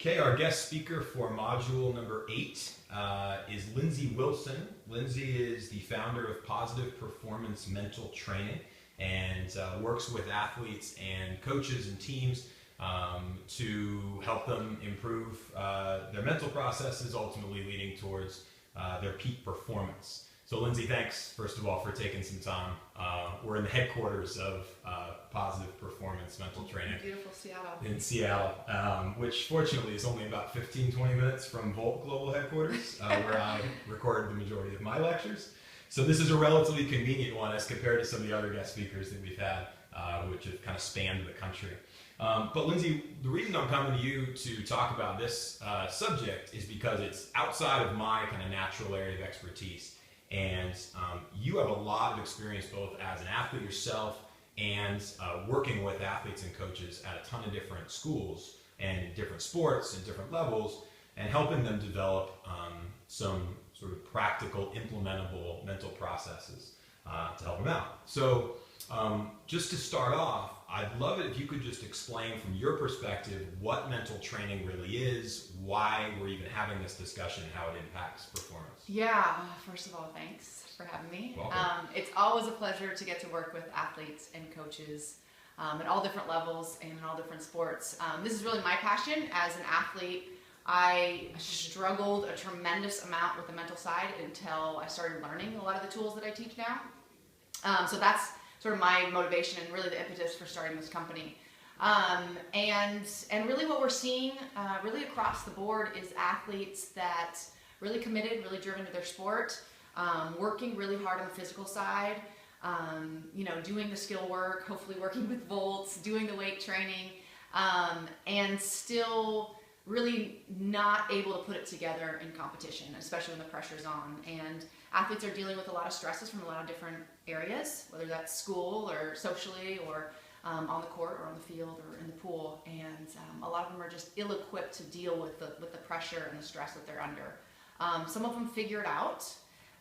Okay, our guest speaker for module number 8 is Lindsey Wilson. Lindsey is the founder of Positive Performance Mental Training and works with athletes and coaches and teams to help them improve their mental processes, ultimately leading towards their peak performance. So Lindsey, thanks first of all for taking some time. We're in the headquarters of Positive Performance Mental Training. Beautiful Seattle. In Seattle, which fortunately is only about 15-20 minutes from Volt Global Headquarters, where I record the majority of my lectures. So this is a relatively convenient one as compared to some of the other guest speakers that we've had, which have kind of spanned the country. But Lindsey, the reason I'm coming to you to talk about this subject is because it's outside of my kind of natural area of expertise. And you have a lot of experience both as an athlete yourself and working with athletes and coaches at a ton of different schools and different sports and different levels, and helping them develop some sort of practical, implementable mental processes to help them out. So just to start off, I'd love it if you could just explain from your perspective what mental training really is, why we're even having this discussion, and how it impacts performance. Yeah, first of all, thanks for having me. Welcome. It's always a pleasure to get to work with athletes and coaches at all different levels and in all different sports. This is really my passion. As an athlete, I struggled a tremendous amount with the mental side until I started learning a lot of the tools that I teach now. So that's sort of my motivation and really the impetus for starting this company. And really what we're seeing really across the board is athletes that really committed, really driven to their sport, working really hard on the physical side, doing the skill work, hopefully working with volts, doing the weight training, and still really not able to put it together in competition, especially when the pressure's on. And athletes are dealing with a lot of stresses from a lot of different areas, whether that's school or socially or on the court or on the field or in the pool. And a lot of them are just ill-equipped to deal with the pressure and the stress that they're under. Some of them figure it out,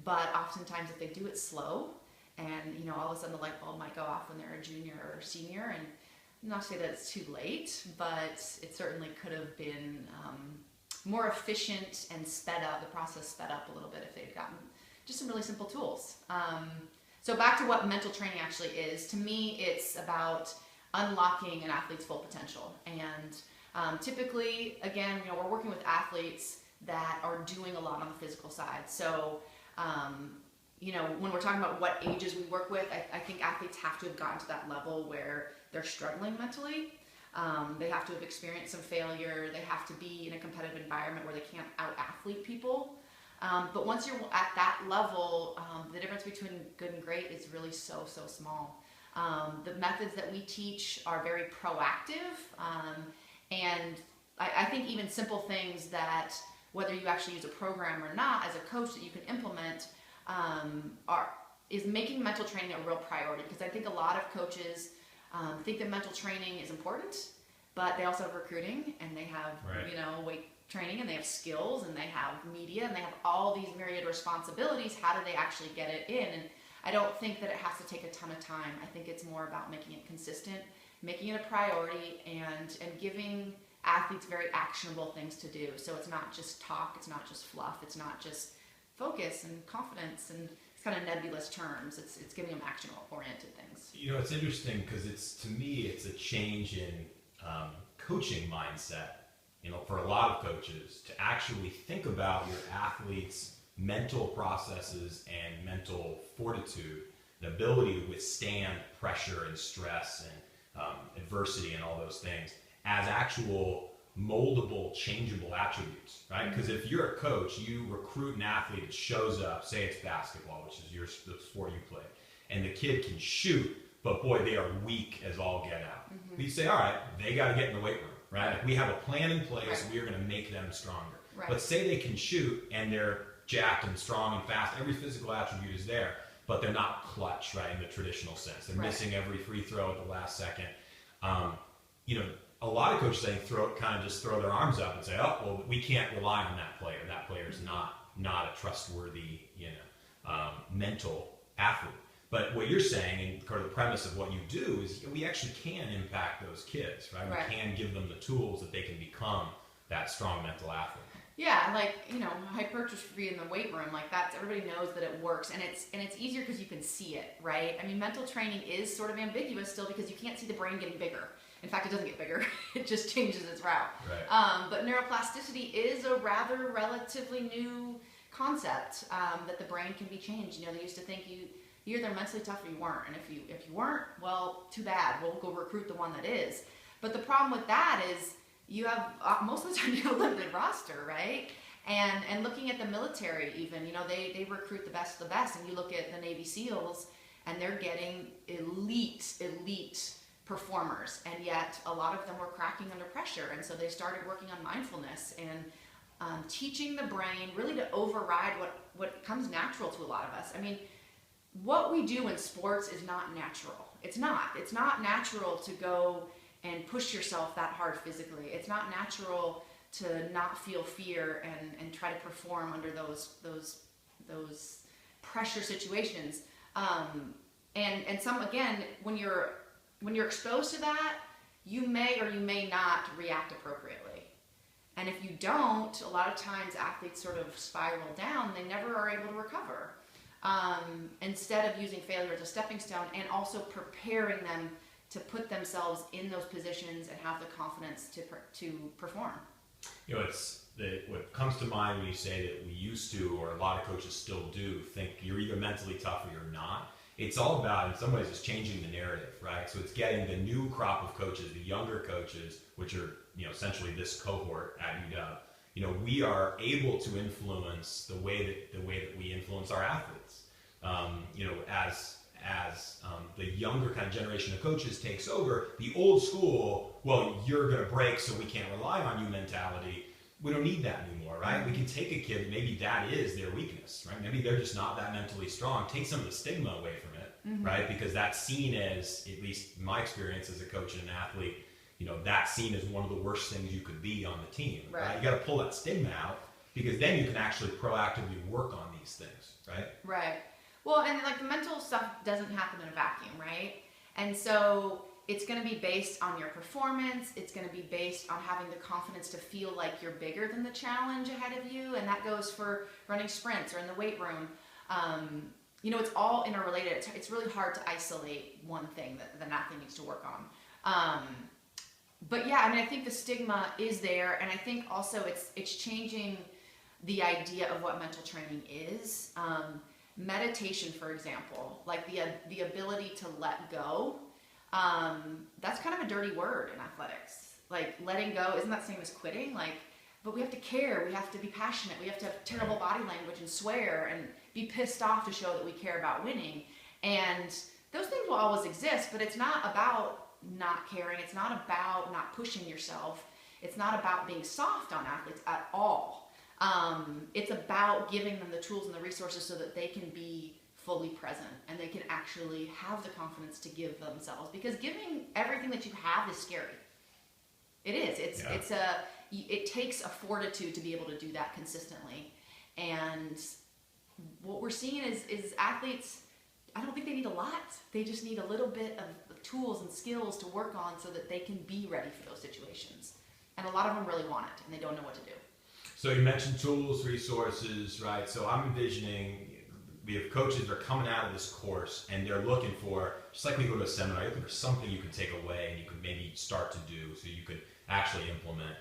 but oftentimes if they do it slow, and all of a sudden the light bulb might go off when they're a junior or senior, and not to say that it's too late, but it certainly could have been more efficient and sped up, the process sped up a little bit if they'd gotten just some really simple tools. So back to what mental training actually is. To me, it's about unlocking an athlete's full potential. And typically, again, we're working with athletes that are doing a lot on the physical side. So, when we're talking about what ages we work with, I think athletes have to have gotten to that level where they're struggling mentally. They have to have experienced some failure. They have to be in a competitive environment where they can't out-athlete people. But once you're at that level, the difference between good and great is really so small. The methods that we teach are very proactive, and I think even simple things that, whether you actually use a program or not, as a coach that you can implement, is making mental training a real priority. Because I think a lot of coaches think that mental training is important, but they also have recruiting, and they have weight training, and they have skills, and they have media, and they have all these myriad responsibilities. How do they actually get it in? And I don't think that it has to take a ton of time. I think it's more about making it consistent, making it a priority, and giving athletes very actionable things to do. So it's not just talk, it's not just fluff, it's not just focus and confidence and it's kind of nebulous terms. It's giving them action-oriented things. It's interesting because to me it's a change in coaching mindset. For a lot of coaches to actually think about your athletes' mental processes and mental fortitude, the ability to withstand pressure and stress and adversity and all those things as actual moldable, changeable attributes, right? Because if you're a coach, you recruit an athlete that shows up, say it's basketball, which is the sport you play, and the kid can shoot, but boy, they are weak as all get out. Mm-hmm. But you say, all right, they got to get in the weight room, right? Like we have a plan in place, right. We are going to make them stronger. Right. But say they can shoot and they're jacked and strong and fast, every physical attribute is there, but they're not clutch, right, in the traditional sense. They're missing every free throw at the last second. A lot of coaches, I think, just throw their arms up and say, oh, well, we can't rely on that player. That player is not a trustworthy, mental athlete. But what you're saying, and kind of the premise of what you do, is we actually can impact those kids, right? We can give them the tools that they can become that strong mental athlete. Yeah, like, hypertrophy in the weight room, like that's, everybody knows that it works, and it's easier because you can see it, right? I mean, mental training is sort of ambiguous still because you can't see the brain getting bigger. In fact, it doesn't get bigger; it just changes its route. Right. But neuroplasticity is a rather relatively new concept, that the brain can be changed. They used to think you're either mentally tough or you weren't, and if you weren't, well, too bad. We'll go recruit the one that is. But the problem with that is you have, most of the time, you have a limited roster, right? And looking at the military even, they recruit the best of the best. And you look at the Navy SEALs, and they're getting elite performers. And yet a lot of them were cracking under pressure. And so they started working on mindfulness and teaching the brain really to override what comes natural to a lot of us. I mean, what we do in sports is not natural. It's not natural to go and push yourself that hard physically. It's not natural to not feel fear and try to perform under those pressure situations. And some, again, when you're exposed to that, you may or you may not react appropriately. And if you don't, a lot of times athletes sort of spiral down. They never are able to recover. Instead of using failure as a stepping stone and also preparing them to put themselves in those positions and have the confidence to perform. What comes to mind when you say that we used to, or a lot of coaches still do, think you're either mentally tough or you're not. It's all about, in some ways, it's changing the narrative, right? So it's getting the new crop of coaches, the younger coaches, which are, essentially this cohort at UW. We are able to influence the way that we influence our athletes. As the younger kind of generation of coaches takes over, the old school, well, you're going to break, so we can't rely on you mentality. We don't need that anymore, right? We can take a kid, maybe that is their weakness, right? Maybe they're just not that mentally strong. Take some of the stigma away from it, right? Because that's seen as, at least in my experience as a coach and an athlete, that's seen as one of the worst things you could be on the team, right? You got to pull that stigma out, because then you can actually proactively work on these things, right? Right. Well, and like the mental stuff doesn't happen in a vacuum, right? And so it's going to be based on your performance. It's going to be based on having the confidence to feel like you're bigger than the challenge ahead of you. And that goes for running sprints or in the weight room. It's all interrelated. It's really hard to isolate one thing that an athlete needs to work on. But yeah, I think the stigma is there. And I think also it's changing the idea of what mental training is. Meditation, for example, like the ability to let go, that's kind of a dirty word in athletics. Like letting go, isn't that the same as quitting? But we have to care, we have to be passionate, we have to have terrible body language and swear and be pissed off to show that we care about winning. And those things will always exist, but it's not about not caring, it's not about not pushing yourself, it's not about being soft on athletes at all. It's about giving them the tools and the resources so that they can be fully present and they can actually have the confidence to give themselves, because giving everything that you have is scary. It is. It takes a fortitude to be able to do that consistently. And what we're seeing is athletes, I don't think they need a lot. They just need a little bit of tools and skills to work on so that they can be ready for those situations. And a lot of them really want it and they don't know what to do. So you mentioned tools, resources, right? So I'm envisioning we have coaches that are coming out of this course and they're looking for, just like we go to a seminar, you're looking for something you can take away and you can maybe start to do so you could actually implement.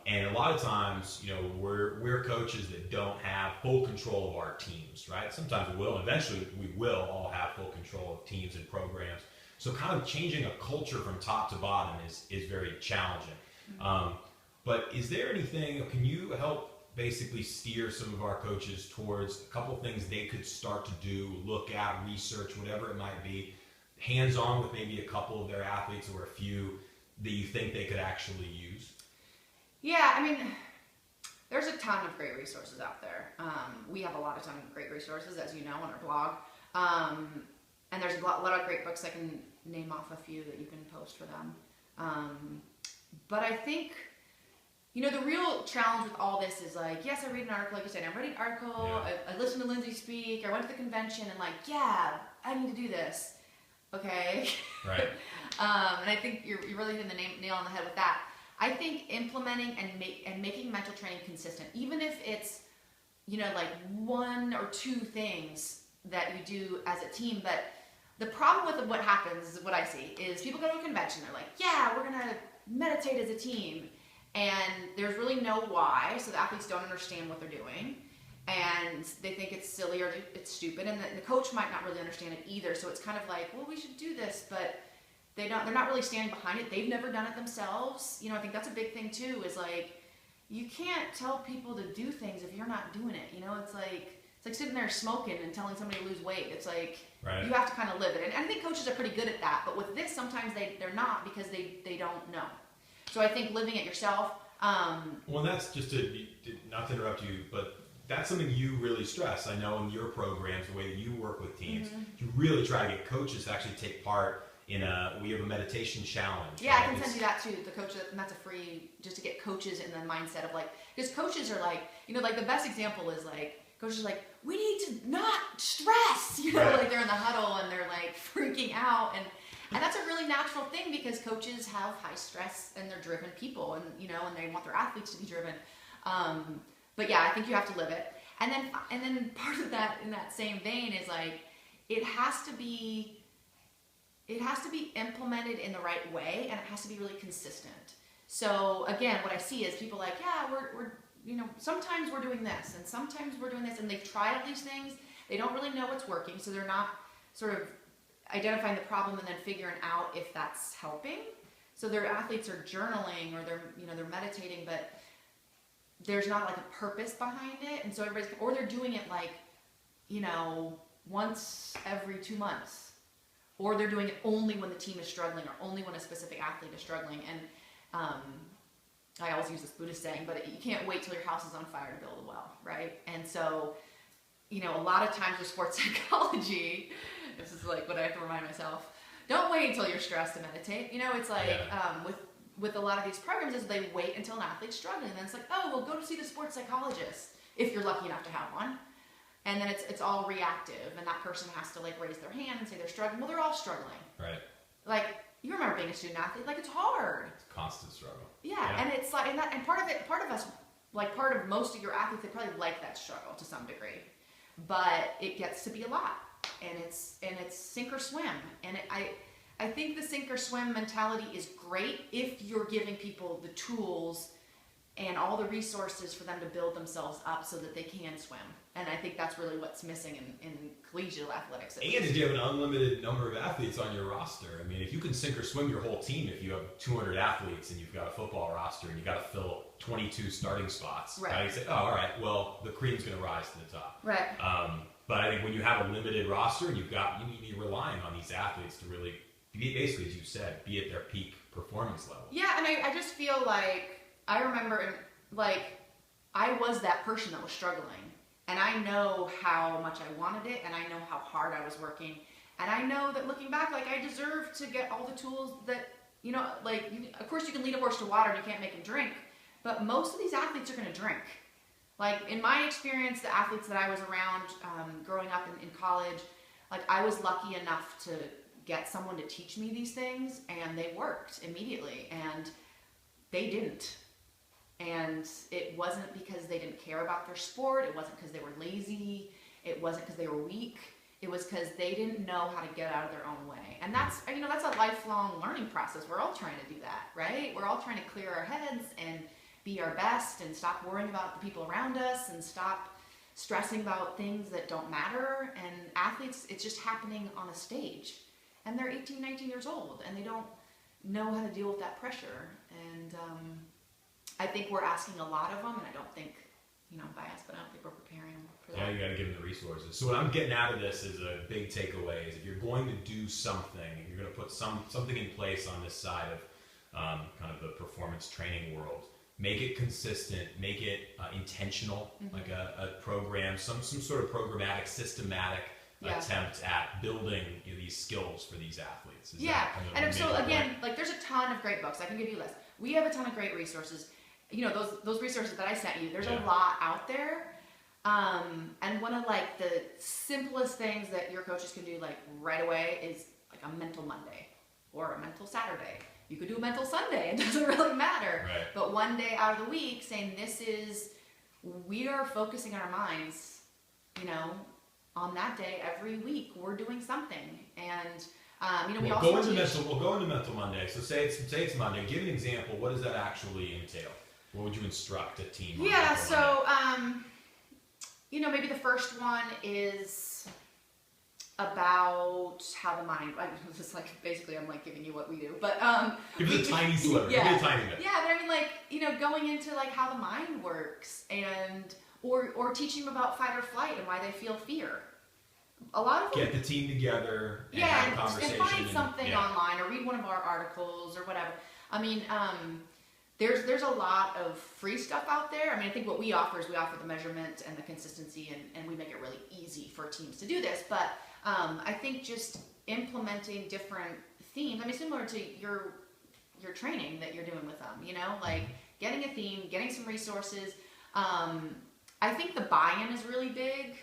And a lot of times, we're coaches that don't have full control of our teams, right? Sometimes we will. Eventually, we will all have full control of teams and programs. So kind of changing a culture from top to bottom is very challenging. But is there anything, can you help basically steer some of our coaches towards a couple things they could start to do, look at, research, whatever it might be, hands-on with maybe a couple of their athletes or a few that you think they could actually use? Yeah, there's a ton of great resources out there. We have a ton of great resources, as you know, on our blog. And there's a lot of great books. I can name off a few that you can post for them. But I think, the real challenge with all this is yes, I read an article, like you said, I read an article, Yeah. I listened to Lindsey speak, I went to the convention, and I need to do this. Okay. Right. And I think you're really hitting the nail on the head with that. I think implementing and making mental training consistent, even if it's, like 1 or 2 things that you do as a team. But the problem with what happens, what I see, is people go to a convention, they're like, yeah, we're going to meditate as a team. And there's really no why, so the athletes don't understand what they're doing. And they think it's silly or it's stupid, and the coach might not really understand it either. So it's kind of like, well, we should do this, but they're not really standing behind it. They've never done it themselves. I think that's a big thing too, is like, you can't tell people to do things if you're not doing it. It's like sitting there smoking and telling somebody to lose weight. It's like, you have to kind of live it. And I think coaches are pretty good at that, but with this, sometimes they're not, because they don't know. So I think living it yourself. Well, that's just not to interrupt you, but that's something you really stress. I know in your programs, the way that you work with teams, you really try to get coaches to actually take part in we have a meditation challenge. Yeah, right? I can send you that too. The coach, and that's a free, just to get coaches in the mindset of like, because coaches are like, like the best example is like, coaches are like, we need to not stress, right. Like they're in the huddle and they're like freaking out, and that's a really natural thing, because coaches have high stress and they're driven people, and and they want their athletes to be driven. But yeah, I think you have to live it. And then part of that, in that same vein, is like, it has to be implemented in the right way, and it has to be really consistent. So again, what I see is people like, yeah, we're sometimes we're doing this and sometimes we're doing this, and they've tried all these things. They don't really know what's working, so they're not sort of identifying the problem and then figuring out if that's helping. So their athletes are journaling, or they're meditating, but there's not like a purpose behind it. And so they're doing it like, once every 2 months, or they're doing it only when the team is struggling, or only when a specific athlete is struggling. And I always use this Buddhist saying, but you can't wait till your house is on fire to build a well, right? And so, a lot of times with sports psychology, this is like what I have to remind myself, don't wait until you're stressed to meditate. It's like, with a lot of these programs, is they wait until an athlete's struggling, and then it's like, oh, well, go to see the sports psychologist if you're lucky enough to have one. And then it's all reactive, and that person has to like raise their hand and say they're struggling. Well, they're all struggling. Right. Like, you remember being a student athlete, like, it's hard. It's a constant struggle. Yeah, and it's like, and part of us, like part of most of your athletes, they probably like that struggle to some degree, but it gets to be a lot, and it's sink or swim. And I think the sink or swim mentality is great if you're giving people the tools and all the resources for them to build themselves up so that they can swim. And I think that's really what's missing in collegiate athletics. And if you have an unlimited number of athletes on your roster, I mean, if you can sink or swim your whole team, if you have 200 athletes and you've got a football roster and you've got to fill 22 starting spots, right? You say, oh, all right, well, the cream's going to rise to the top. Right. But I think when you have a limited roster and you need to be relying on these athletes to really, basically, as you said, be at their peak performance level. Yeah, and I just feel like, I remember, like, I was that person that was struggling. And I know how much I wanted it, and I know how hard I was working. And I know that looking back, like, I deserve to get all the tools that, like, of course you can lead a horse to water and you can't make him drink, but most of these athletes are going to drink. Like, in my experience, the athletes that I was around growing up in college, like, I was lucky enough to get someone to teach me these things, and they worked immediately, and they didn't. And it wasn't because they didn't care about their sport. It wasn't because they were lazy. It wasn't because they were weak. It was because they didn't know how to get out of their own way. And that's a lifelong learning process. We're all trying to do that, right? We're all trying to clear our heads and be our best and stop worrying about the people around us and stop stressing about things that don't matter. And athletes, it's just happening on a stage. And they're 18, 19 years old, and they don't know how to deal with that pressure. And I think we're asking a lot of them, and I don't think, I'm biased, but I don't think we're preparing them for that. Yeah, you got to give them the resources. So what I'm getting out of this is a big takeaway is if you're going to do something, if you're going to put something in place on this side of kind of the performance training world, make it consistent, make it intentional, like a program, some sort of programmatic, systematic attempt at building these skills for these athletes. Is and so again, like, there's a ton of great books. I can give you a list. We have a ton of great resources. Those resources that I sent you, there's a lot out there. And one of like the simplest things that your coaches can do like right away is like a mental Monday or a mental Saturday. You could do a mental Sunday. It doesn't really matter. but one day out of the week saying we are focusing our minds, you know, on that day every week we're doing something. And you know, we'll go into mental Monday. So say it's Monday. Give an example. What does that actually entail? What would you instruct a team on? Yeah, so you know, maybe the first one is about how the mind. Just like basically, I'm like giving you what we do, but give it a tiny sliver. Yeah, give it a tiny bit. Yeah, but I mean, like, you know, going into like how the mind works, and or teaching them about fight or flight and why they feel fear. A lot of them, get the team together and yeah, have a conversation and find something online or read one of our articles or whatever. I mean, there's a lot of free stuff out there. I mean, I think what we offer is we offer the measurement and the consistency, and we make it really easy for teams to do this. But I think just implementing different themes. I mean, similar to your training that you're doing with them. You know, like getting a theme, getting some resources. I think the buy-in is really big.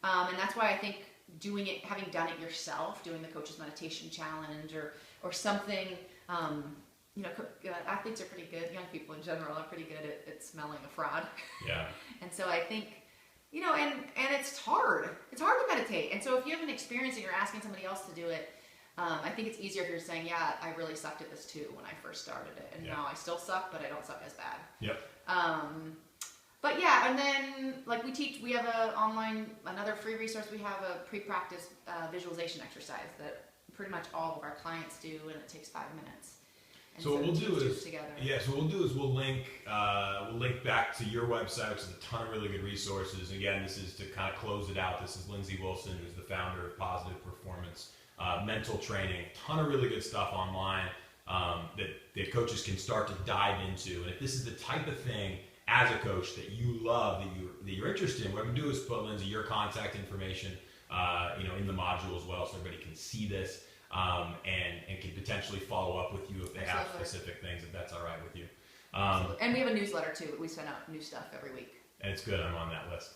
And that's why I think doing it, having done it yourself, doing the coach's meditation challenge or something, you know, athletes are pretty good. Young people in general are pretty good at smelling a fraud. Yeah. And so I think, you know, and it's hard. It's hard to meditate. And so if you have an experience and you're asking somebody else to do it, I think it's easier if you're saying, yeah, I really sucked at this too when I first started it. And now I still suck, but I don't suck as bad. Yep. But yeah, and then like we have another free resource. We have a pre-practice visualization exercise that pretty much all of our clients do, and it takes 5 minutes. And so what we'll do is, together. Yeah, so what we'll do is we'll link back to your website, which is a ton of really good resources. Again, this is to kind of close it out. This is Lindsey Wilson, who's the founder of Positive Performance Mental Training. A ton of really good stuff online that coaches can start to dive into. And if this is the type of thing as a coach that you love, that you're interested in, what I'm going to do is put, Lindsey, your contact information you know, in the module as well, so everybody can see this and can potentially follow up with you if they have specific things, if that's all right with you. And we have a newsletter too. We send out new stuff every week. And it's good. I'm on that list.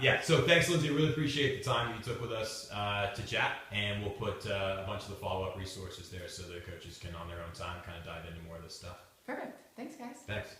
Yeah, so thanks, Lindsey. Really appreciate the time you took with us to chat, and we'll put a bunch of the follow-up resources there so the coaches can, on their own time, kind of dive into more of this stuff. Perfect. Thanks, guys. Thanks.